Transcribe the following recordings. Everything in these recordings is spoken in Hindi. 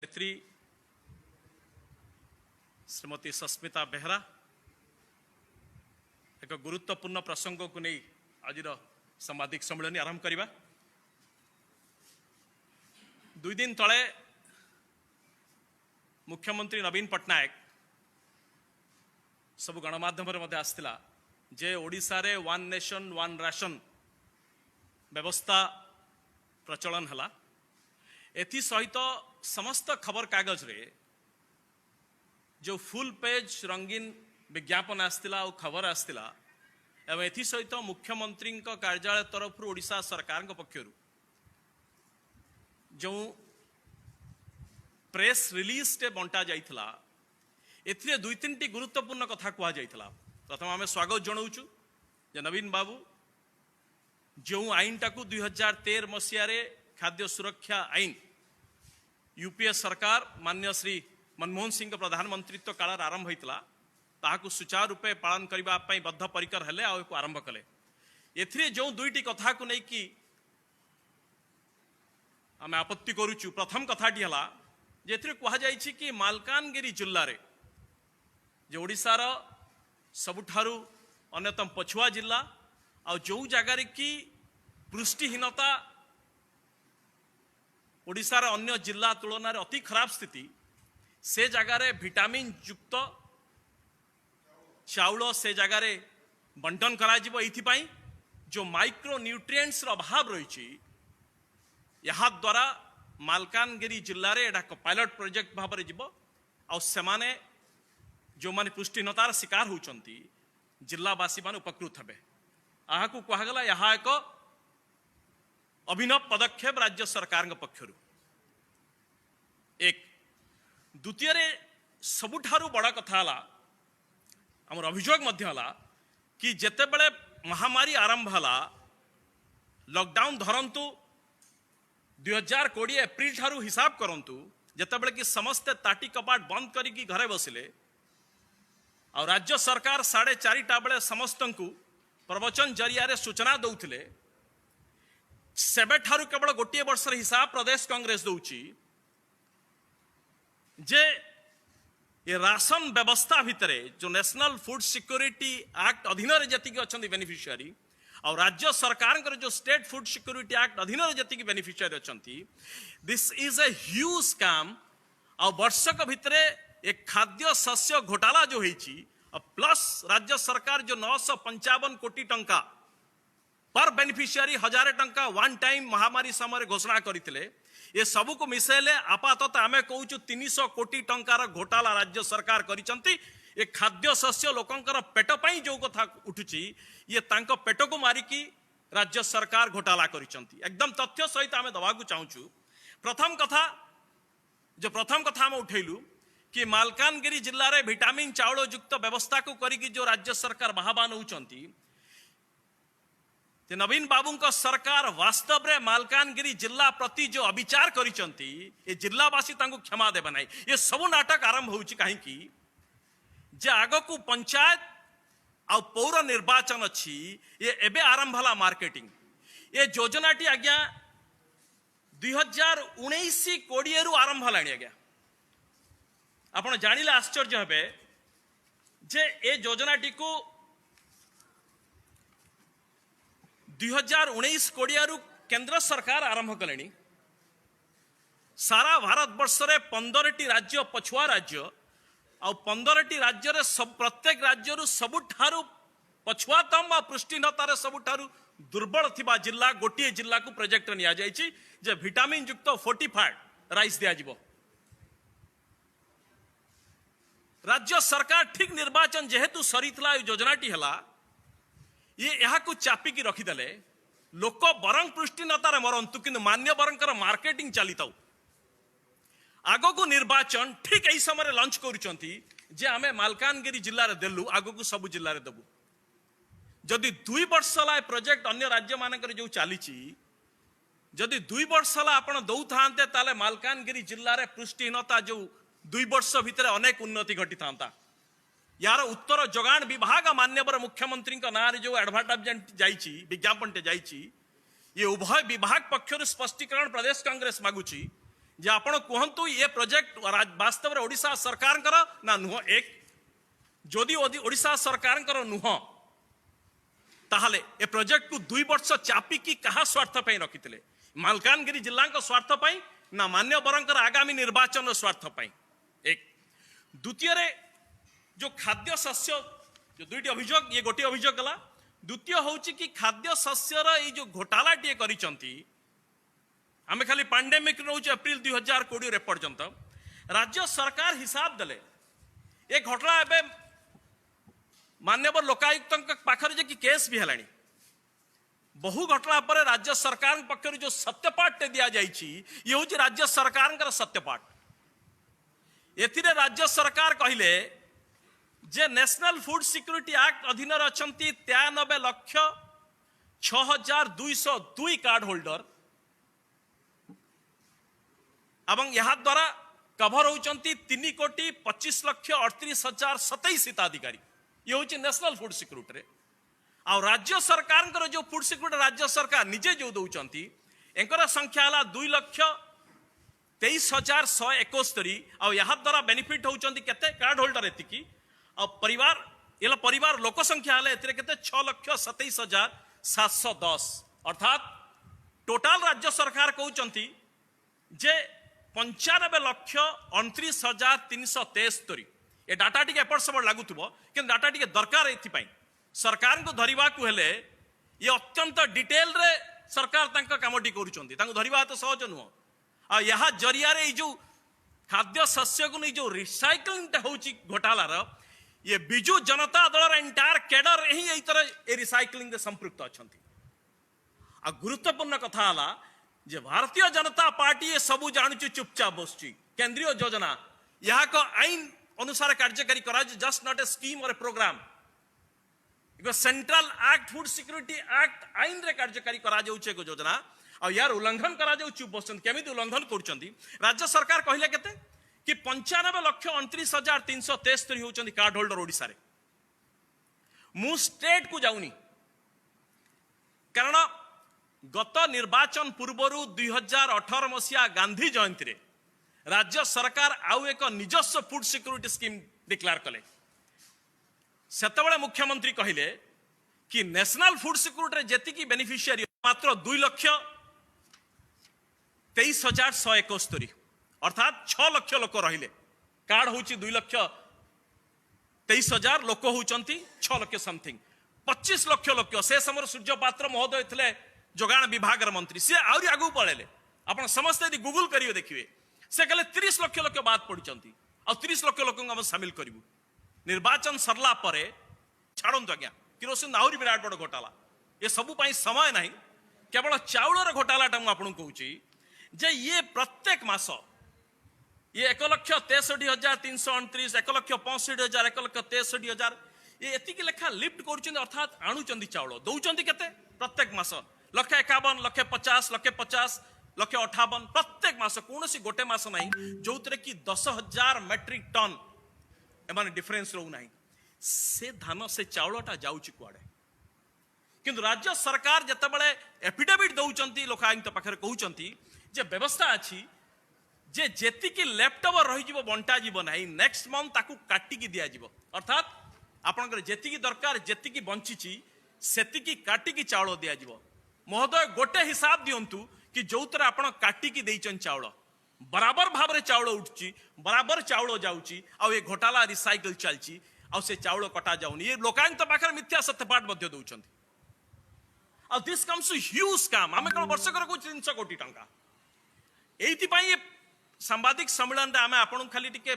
नेत्री श्रीमती सस्मिता बेहरा एक गुरुत्वपूर्ण प्रसंग को नहीं आज सांबादिक सम्मेलन आरंभ करवा। 2 दिन तले मुख्यमंत्री नवीन पट्टनायक सब गणमाध्यम आसला जे ओडिशा रे वन नेशन वन राशन व्यवस्था प्रचलन है। एथि सहित समस्त खबर कागज रे जो फुल पेज रंगीन विज्ञापन आसला और खबर आसला एवं एथि सहित मुख्यमंत्री कार्यालय तरफ ओडिशा सरकार पक्षर जो प्रेस रिलीज टे बंटा जाइथला एथिरे 2-3 गुरुत्वपूर्ण कथा कहा जाइथला। प्रथम आम स्वागत जनाऊँ जे नवीन बाबू जो आईन टाकू 2013 मसीह खाद्य सुरक्षा आईन यूपीए सरकार मान्य श्री मनमोहन सिंह प्रधानमंत्रित्व काल आरंभ होता ताकू सुचारू रूपे पालन करने बद्धपरिकर हेले आरंभ कले। एथिरे जो 2टी कथा को लेकिन आम आपत्ति करुचु। प्रथम कथाटी है जे कहुई कि मालकानगिरी जिले में जो ओडिशार सबुठारु अन्यतम पछुआ जिला और जो जगार कि पुष्टिहीनता ओडिशार अन्य जिला तुलन में अति खराब स्थिति से जगार विटामिन युक्त चाउल से जगार बंटन करा जो माइक्रो न्यूट्रिएंट्स अभाव रही यहाँ द्वारा मालकानगिरी जिले में एक पायलट प्रोजेक्ट भाव में जीव आ सेमाने जो माने पुष्टिहीनतार शिकार होती जिलावासी मान उपकृत हे। यहाँ को कहगला यहाँ एक अभिनव पदक्षेप राज्य सरकार पक्षर एक। द्वितीय सबुठारु बड़ कथा आमर अभियोग कि जेते बड़े महामारी आरंभ है लॉकडाउन धरंतु 2020 एप्रिल ठारू हिसाब करंतु जेते बड़े कि समस्ते ताटी कपाट बंद करिकी घरे बसिले और राज्य सरकार 4:30 बेले समस्त को प्रवचन जरिया सूचना दौले सेबे ठारू केवल गोटे वर्ष हिसाब प्रदेश कांग्रेस दौची जे ये राशन व्यवस्था भितर जो नेशनल फूड सिक्योरिटी एक्ट अधीन जी अच्छा बेनिफिशियरी और राज्य सरकार जो स्टेट फूड सिक्योरिटी एक्ट अधीन जी बेनिफिशियरी अच्छा this is a huge scam. और वर्षक भितर एक खाद्य शस्य घोटाला जो होती प्लस राज्य सरकार जो 955 कोटी टंका पर बेनिफिशियरी 1000 टंका वन टाइम महामारी समय घोषणा करते ये सबू को मिसेले आपातत आमे कहूँ 300 कोटी टंकार घोटाला राज्य सरकार करिसंती। ये खाद्य शस्य लोकंकर पेट पई जो कथा उठुची ये तांको पेट को मारिकी राज्य सरकार घोटाला करिसंती। एकदम तथ्य सहित आमे दबाकू चाहूँ। प्रथम कथा आमे उठेलु कि मालकानगिरी जिले में विटामिन चाउल युक्त व्यवस्था को करिकी जो राज्य सरकार बाहाबा नौचंती नवीन बाबू सरकार वास्तव में मालकानगिरी जिला प्रति जो अविचार करिसंती ये जिलावासी तांको क्षमा देबे नहीं। ये सब नाटक आरंभ होउची कहीं जे आग को पंचायत आ पौर निर्वाचन अच्छी ये एबे आरंभ हला मार्केटिंग। ये योजनाटी आज्ञा 2019-20 रु आरंभ हला आज्ञा आपण जानिले आश्चर्य हेबे जे ए योजनाटी को 2019-20 रु केंद्र सरकार आरंभ कले। सारा भारत वर्ष रे 15टी राज्य पछुआ राज्य और 15टी राज्य रे सब प्रत्येक राज्य रु सबुठारु पछुआतम आ पुष्टिहीनतार सबुठारु दुर्बल थिबा जिला गोटे जिला को प्रोजेक्ट निया जायछि जे विटामिन युक्त फोर्टिफाइड राइस दिया जिवो। राज्य सरकार ठीक निर्वाचन जेहेतु सरीतला योजनाटी हला ये यहाँ को चापिकी रखीदे लोक बरंग पुष्टिहीनतार मरंतु कि मान्यवर मार्केटिंग चली था। आग को निर्वाचन ठीक यही समय लंच कर आमे मालकानगिरी जिले में देलु आग को सबू जिले में देबू। जदि 2 वर्ष है प्रोजेक्ट अन्य राज्य मानक जो चली जदि 2 वर्ष है आप दौ था मालकानगिरी जिले में पुष्टिहीनता जो 2 वर्ष भितर अनेक उन्नति घटी था। यार उत्तर जोगान विभाग मान्यवर मुख्यमंत्री ना जो एडवर्टाइजमेंट जाइए विज्ञापन जाइए ये उभय विभाग पक्षर स्पष्टीकरण प्रदेश कांग्रेस मागुची जे आपण कहतु ये प्रोजेक्ट वास्तव में ओडिशा सरकार ना नुह एक जदि ओडिशा सरकार नुह ताहले ए प्रोजेक्ट को 2 वर्ष चापिकी कहा स्वार्थ पे रखिथिले मालकानगिरी जिला स्वार्थ पे ना मान्यवर आगामी निर्वाचन स्वार्थ पे एक द्वितीय जो खाद्य शस्य जो दुईटी अभियोग ये गोटे अभियोग गला द्वितीय हूँ कि खाद्य शस्यर ये जो घोटाला टे करिसंती आमे खाली पैंडेमिक रोच एप्रिल 2020 पर्यंत राज्य सरकार हिसाब देले ए घटना एबे मान्यवर लोकायुक्त पाखरे जे कि केस भी हेलानी बहु घटना पर राज्य सरकार पक्षर जो सत्यपाठ दिया जाइछि ये हूँ राज्य सरकार सत्यपाठ एथिरे राज्य सरकार कहले जे नेशनल फूड सिक्योरिटी एक्ट अधीन अच्छी 93,06,202 कार्ड होल्डर एवं यहाँ द्वारा कभर होती 3,25,38,027 हिताधिकारी ये हूँ नेशनल फूड सिक्योरिटी आ राज्य सरकार जो फूड सिक्योरिटी राज्य सरकार निजे जो दौरान एंकर संख्या है 2,23,171 आ यहाँ द्वारा बेनिफिट होती केते कार्ड होल्डर एतिकी परिवार ये परिवार लोक संख्या है 6,27,710 अर्थात टोटाल राज्य सरकार कहते जे 95,29,373 ये डाटा टी एपट सब लगुव कि डाटा टी दरकार ये सरकार को धरवा को हेले ये अत्यंत डिटेल रे सरकार कामटी करवा तो सहज नुह आ यहाँ जरिया जो खाद्य शस्य को नहीं जो रिसाइक्लिंग होची घोटालार ये बिजु जनता दल एंटायर कैडर ही यही तरह ए रिसाइक्लिंग संपृक्त अच्छा आ गुरुत्वपूर्ण कथा है जे भारतीय जनता पार्टी ये सबू जानुची चुपचाप बसची केंद्रीय योजना यहाँ को आईन अनुसार कार्यकारी करा जस्ट नॉट ए स्कीम और a program central act food security act आईन रे कार्यकारी करा जाउचे को योजना और यार उल्लंघन करा जाउ चुप बसचन केमिति उल्लंघन करचंती राज्य सरकार कहले केते कि 95,29,373 होचंती कार्ड होल्डर ओडिसा रे मु स्टेट को जाउनी कारण गत निर्वाचन पूर्वरु 2018 मसीहा गांधी जयंती रे राज्य सरकार आउ एक निजस्व फूड सिक्योरिटी स्कीम डिक्लेयर कले सेतबेले मुख्यमंत्री कहले कि नेशनल फूड सिक्योरिटी जेति की बेनिफिशियरी मात्र 2,23,171 अर्थात 6 लाख लोक रहिले कार्ड होची 2,23,000 लोक होचंती 6 लाख समथिंग 25 लाख लोक से समय सूर्य पात्र महोदय थे जोगाण विभाग मंत्री सी आहरी आगू पड़ेले आप समस्त यदि गूगल करिए देखिए से कहले 30 लाख लोक बाद पड़ती आ 30 लाख लोक हम सामिल करूँ निर्वाचन सरला परे छाड़ू आज्ञा किरोसिन आहरी विराट बड़ घोटाला ये सबू समय ना केवल चाउलर घोटालाटा मुझे कहूँ जे ये प्रत्येक मास ये 1,63,329 1,65,000 1,63,000 ये एतिक लेखा लिफ्ट कर अर्थात आणुचंदी चाउल दौरान केते प्रत्येक मास 1,51 1,50 1,50 1,58 प्रत्येक मास कौन गोटे मास ना जो कि 10,000 मेट्रिक टन एमाने डिफरेंस रोना से धान से चाउलटा जाउची कुआडे किंतु राज्य सरकार जितेबाला एफिडेविट दौरान लोकायुक्त पाखे कहते जे व्यवस्था अच्छी जे जेतिकी लेफ्ट ओवर रही बंटा जीव ना नेक्स्ट मंथ ताकू काटिकी दिया जीव अर्थात आपनकर जेतिकी दरकार जेतिकी बंची सेतिकी काटिकी चाउल दिया जीव महोदय गोटे हिसाब दियंतु कि जो तरह आपण काटिकी देइचन चाउल बराबर भाव रे चाउल उठची बराबर चाउल जाउची आ ये घोटाला रिसाइकल चलची आ से चाउल कटा जाउनी ये लोकायुक्त पाखर मिथ्या सत्यपाठ मध्य दउचंती आ दिस कम्स टू ह्यूज काम आमे कोन वर्षकर को 300 कोटी टंका एइति पई सांबादिक सम्मेलन रे आमे आपन खाली टिके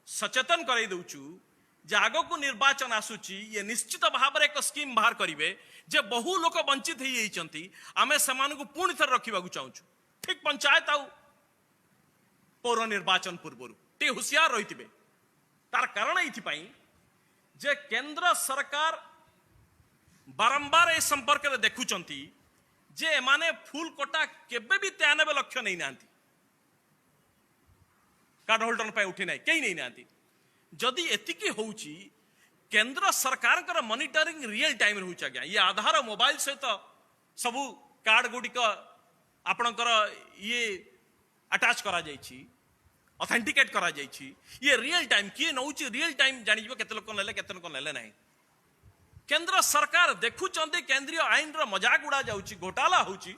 सचेतन कराई दउचु जे आगो को निर्वाचन आसुची ये निश्चित भाव रे एक स्कीम बाहर करिवे जे बहु लोक वंचित ही जाइछंती आमे समान को पूर्ण थर रखिबा को चाहूछु ठीक पंचायत आउ पौर निर्वाचन पूर्व टे होशियार रही तार कारण ये जे केंद्र सरकार बारंबार ए संपर्क में देखुंती जे एमाने फुल कोटा केबे भी 93 लाख नहीं नांती कार्ड होल्डर पे उठी नहीं कहीं नहीं नांती जदि एतिकी होउची केंद्र सरकार कर मॉनिटरिंग रियल टाइम होउची आज्ञा ये आधार मोबाइल सहित सबू कार्ड गुडी को आपणकर ये अटैच करा जाइछि ऑथेंटिकेट करा जाइछि ये रियल टाइम किए नौछि रियल टाइम जानि जबो केते लोक नेले केते लोक नेले नाही केंद्र सरकार देखुचंदी केंद्रीय आईन रो मजाक उड़ा जाउछि घोटाला होउछि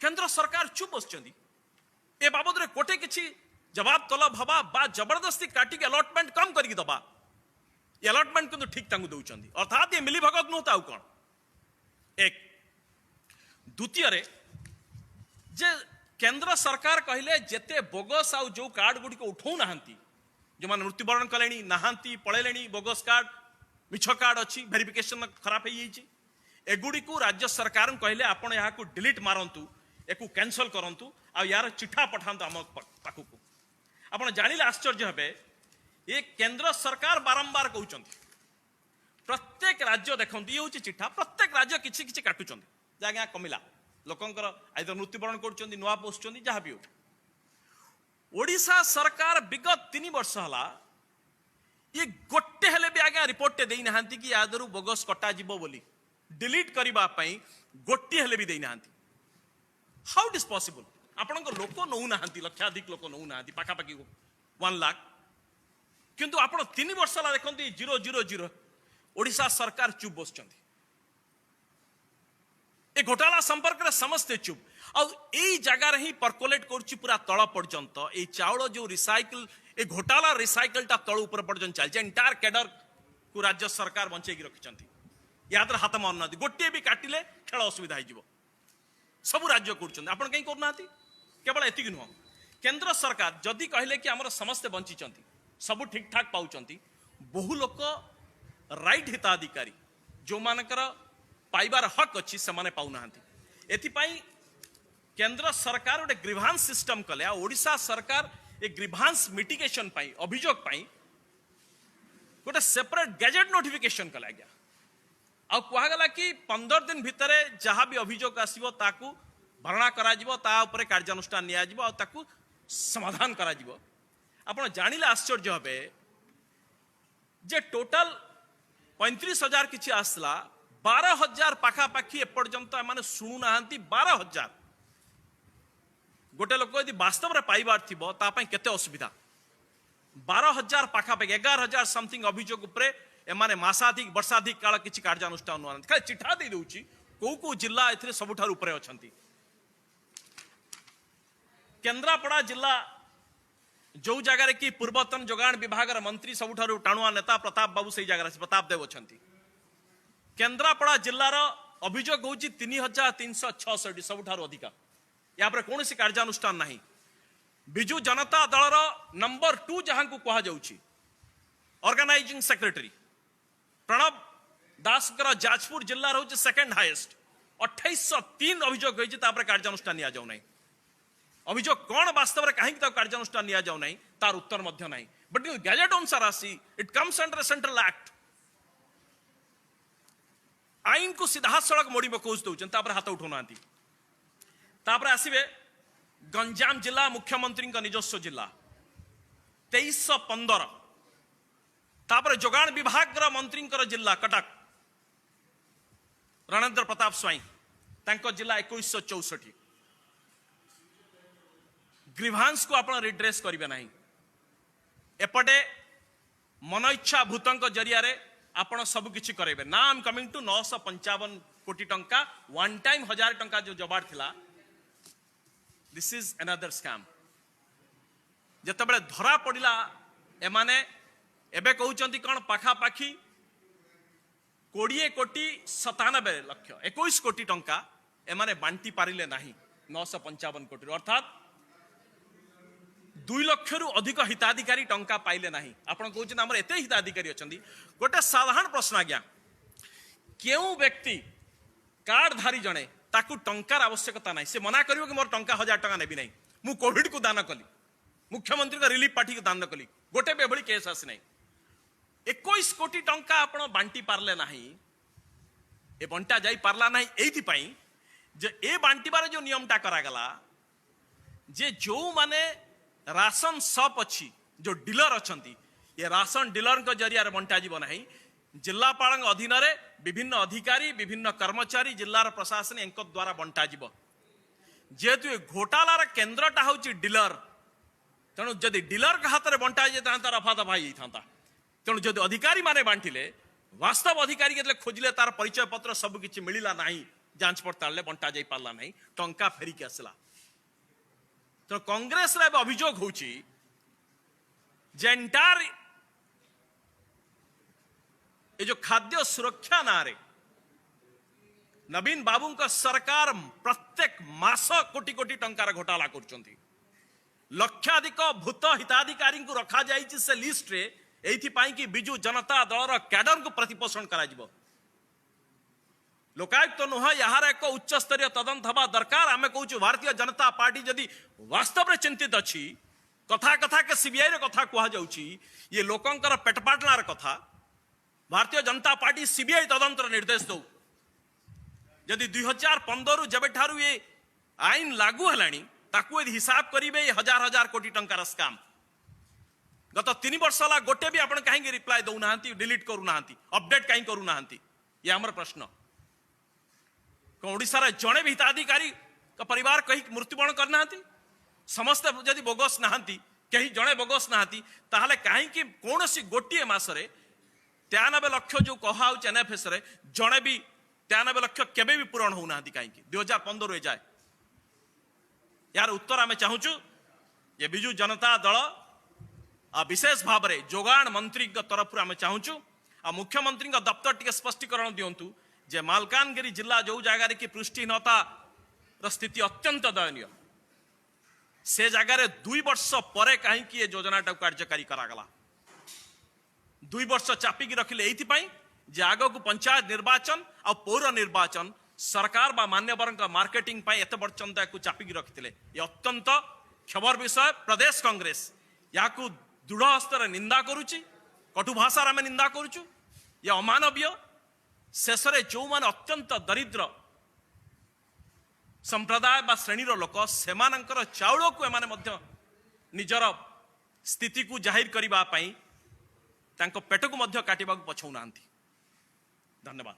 केंद्र सरकार चुप बसचंदी ए बाबद रे कोटे किछि जवाब तलब हवा बा जबरदस्ती काटी के अलॉटमेंट कम करी दबा ये अलॉटमेंट किंतु ठीक तांगु दउचंदी अर्थात ये मिली भगत नुता आउ कोन एक द्वितीय रे जे केंद्र सरकार कहले जेते बोगस आउ जो कार्ड गुडी को उठौ नाहंती जो मान मृत्युवरण कलेनी नाहंती पळेलेनी बोगस कार्ड मिछ कार्ड अछि वेरिफिकेशन खराब हो जाइछि एगुडी को राज्य सरकार कहले आपण यहाँ को डिलीट मारंतु एकु कैंसल करंतु आ यार चिठा पठांतु हम पाखु को आपण जानिले आश्चर्य हेबे ये केंद्र सरकार बारंबार कहउचंती प्रत्येक राज्य देखंतु ये होछि चिठा प्रत्येक राज्य किछि किछि काटुचंती जागा कमिला लोकंकर आइदर मृत्युवरण करुचंती नुआ पोसचंती जहाँ भी हो ओडिशा सरकार विगत 3 वर्ष हला ये गोटे हेले भी आगे रिपोर्ट देई नहांती कि यादरु बोगस कटा जीवो बोली डिलीट करबा पई गोटे हेले भी देई नहांती हाउ इट इज पॉसिबल आपण को लोक नौ नहांती लक्षाधिक लोक नौ नहांती पाखा पाखी 1 लाख किंतु आपण 3 वर्ष ला देखंती 000 ओडिशा सरकार चुप बसचंती ए घोटाला संपर्क रे समस्ते चुप और एई जगह रे ही परकोलेट करछि पूरा तळ पर्यंत ए चावल जो रिसाइकल ए घोटाला रिसाइकल ता तळ ऊपर पर्यंत चलछि एंटायर कैडर को राज्य सरकार बंचै की रखिचंती यादर हाथ मारना गोटे भी काटिले खेल असुविधा हो सब राज्य कर आपण कहीं करना केवल एतिक नुह केंद्र सरकार जदि कहले कि आमर समस्ते बंची सब ठीक ठाक पाउचंती बहु लोक राइट हिताधिकारी जो मानकर पाइबार हक अच्छी से माने पाउ नाहंती एथिपाई केंद्र सरकार गोटे ग्रीभांस सिस्टम कले आ ओडिशा सरकार ए ग्रीभांस मिटिगेशन पाई अभियोग पाई गोटे सेपरेट गैजेट नोटिफिकेशन कला गया आ कहगला कि 15 दिन भितर जहाँ भी अभियोग आसीबो ताकू भरणा करा जिवो ता ऊपर कार्यानुष्ठान निया जिवो आ ताकू समाधान करा जिवो आपण जानिले आश्चर्य हबे जे टोटल 35,000 किछि आसला 12,000 पाखा पाखी एपर्यंत माने सुनु नाहंती 12,000 गोटे लोक यदि वास्तव में पाइबार थिबो ता पई केते असुविधा 12,000 पाखा पाखी 11,000 समथिंग अभियोग उपरे एमाने मासाधिक वर्षाधिक काल किछि कार्यानुष्ठान अनुष्ठान खाली चिठा दे दउची को जिला एथरे सबुठार उपरे अछंती केंद्रापड़ा जिला जो जगह कि पूर्वतन जोगाण विभाग मंत्री सबुठार टाणुआ नेता प्रताप बाबू से जगह प्रताप देव अछंती केंद्रापड़ा जिलार अभियोग होची 3,366 सबुठार अधिका या पर कौन कार्यानुष्ठान नहीं बिजु जनता दलर नंबर 2 जहां को कहा जाउची ऑर्गेनाइजिंग सेक्रेटरी प्रणब दास जाजपुर जिला रोज सेकंड हाईएस्ट 2803 अभियोग होइछि तापर कार्यानुष्ठान निया जाउ नै अभियोग कौन वास्तव में कहीं कार्यानुष्ठान निया जाउ नै तार उत्तर मध्य नहीं बट गैजेट अनुसार आसी it comes under central act आईन को सीधा सड़क मोड़ी पकोज दउछन तापर हाथ उठौना तापर आसीबे गंजाम जिला मुख्यमंत्री निजस्व जिला 2315 तापर जोगाण विभाग मंत्री जिला कटक रणेंद्र प्रताप स्वाई तांको जिला 2164 ग्रीभांस को आपण रिड्रेस करिवे नाही एपटे मन इच्छा भूतंक जरिया रे आपण सब किछि करेबे ना आई एम कमिंग टू 955 कोटी टंका वन टाइम 1000 टंका जो जबार थिला दिस इज अनदर स्कैम जतबेले धरा पड़िला एमाने एबे कहउचंती कोन पाखा पाखी 20 कोटी 97 लक्ष 21 कोटी टंका एमाने बांटी पारिले नाही 955 कोटी अर्थात 2 लाख रु अधिक हिताधिकारी टंका पाइले नाही आपण कहउछन हमर एते हिताधिकारी अछंती गोटे साधारण प्रश्न आज्ञा केउ व्यक्ति कार्ड धारी जणे ताकू टंकार आवश्यकता नाही से मना करिवो कि मोर टंका 1000 टंका नेबी नाही मु कोविड को दान कली मुख्यमंत्री का रिलीफ पार्टी को दान कली गोटे बेभली केस आसी नाही 21 कोटी टंका आपण बांटी पारले नाही ए बंटा जाई पारला नाही एथि पई जे ए बांटीबार जो नियमटा करा गला जे जो माने राशन शॉप अच्छी जो डीलर अछंती ये राशन डीलर को जरिया बंटा जीव नहीं जिलापाल अधीन विभिन्न अधिकारी विभिन्न कर्मचारी जिलार प्रशासन द्वारा बंटा जीव जेहेतु ये घोटालार केन्द्रटा हूँ डीलर तेणु जदि डीलर हाथ में बंटा जाता रफा दफा होता तेणु जदि अधिकारी माने बांटिले वास्तव अधिकारी के खोजिले तार परिचय पत्र सब किसी मिलला ना जांच पड़ताल बंटा जा पारा ना टंका फेरिक आसला तेणु कांग्रेस अभियोग होची एंटायर ये जो खाद्य सुरक्षा ना रे नवीन बाबू का सरकार प्रत्येक मास कोटी कोटी टंकार घोटाला कर लक्षाधिक भूत हिताधिकारी को रखा जाइए से लिस्ट रे एइथिपाई कि बिजु जनता दलर कैडर को प्रतिपोषण करा जिवो लोकायुक्त नुह यार एक उच्च स्तरीय तदंत हवा दरकार आमे कहूँ भारतीय जनता पार्टी जदि वास्तव में चिंतित अच्छी कथा कथा के सीबीआई रे कथा कह जाउची ये लोकंकर पेटपाटनार कथा भारतीय जनता पार्टी सीबीआई तदंत निर्देश दो जदि 2015 जब ठारू ये आईन लागू है ताकू यदि हिसाब करेंगे हजार हजार कोटी टंकार स्काम गत 3 वर्ष है गोटे भी आपण कहीं रिप्लाई दौना डिलीट करूना अपडेट कहीं करूना ये आमर प्रश्न ओडिशार जड़े भी हिताधिकारी परिवार कहीं मृत्युवरण करना समस्ते जदि बोगस नहांती कहीं जड़े बोगस नहांती ताहले कहीं कौन सी गोटे मासरे 93 लाख जो कहा एनएफएस रे जड़े भी 93 लाख केबे भी पूरण होना कहीं 2015 जाए यार उत्तर आम चाहूँ ये बिजु जनता दल विशेष भाव में जोगाण मंत्री तरफ आम चाहूँ आ मुख्यमंत्री दफ्तर टी स्पष्टीकरण दिंतु जे मालकानगिरी जिला जो जगार की पृष्ठहीनता स्थिति अत्यंत दयनीय से जगार 2 वर्ष पर कहीं ये योजना कार्यकारी करागला 2 वर्ष चापिकी रखिले जे आग को पंचायत निर्वाचन आ पौर निर्वाचन सरकार बा मान्यवर मार्केटिंग एत पर्यंत या चापिकी रखिले ये अत्यंत क्षमर विषय प्रदेश कांग्रेस या दृढ़ हस्तर निंदा करुच्ची कटु भाषा निंदा करुचु ये अमानवीय शेष जो मैंने अत्यंत दरिद्र संप्रदाय बा श्रेणीर लोक से चाउल को एमाने निजर स्थिति को जाहिर करने पेट को काटा पछौना धन्यवाद।